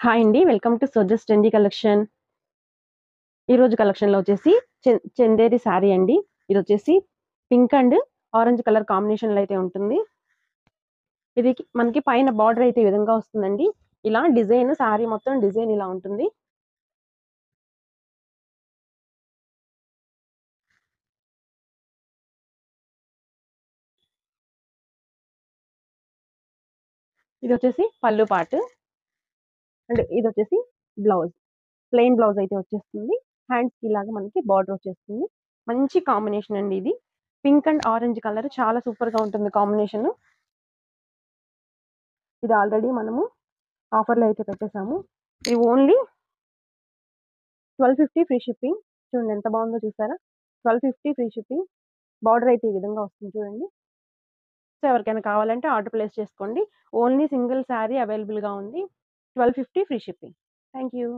Hi అండి. Welcome to సోజస్ trendy collection. ఈరోజు కలెక్షన్‌లో వచ్చేసి చందేరి శారీ అండి. ఇదొచ్చేసి పింక్ అండ్ ఆరెంజ్ కలర్ కాంబినేషన్‌లో అయితే ఉంటుంది. ఇది మనకి పైన బార్డర్ అయితే ఈ విధంగా వస్తుందండి. ఇలా డిజైన్ శారీ మొత్తం డిజైన్ ఇలా ఉంటుంది. ఇదొచ్చేసి పల్లు పార్ట్ అండ్ ఇదొచ్చేసి బ్లౌజ్. ప్లెయిన్ బ్లౌజ్ అయితే వచ్చేస్తుంది. హ్యాండ్స్‌కి ఇలాగా మనకి బార్డర్ వచ్చేస్తుంది. మంచి కాంబినేషన్ అండి ఇది. పింక్ అండ్ ఆరెంజ్ కలర్ చాలా సూపర్‌గా ఉంటుంది కాంబినేషన్. ఇది ఆల్రెడీ మనము ఆఫర్‌లో అయితే పెట్టేసాము. ఇది ఓన్లీ 1250 ఫ్రీ షిప్పింగ్. చూడండి ఎంత బాగుందో చూసారా? 1250 ఫ్రీ షిప్పింగ్. బార్డర్ అయితే ఈ విధంగా వస్తుంది చూడండి. సో, ఎవరికైనా కావాలంటే ఆర్డర్ ప్లేస్ చేసుకోండి. ఓన్లీ సింగిల్ శారీ అవైలబుల్‌గా ఉంది. 1250 ఫ్రీ షిప్పింగ్. Thank you.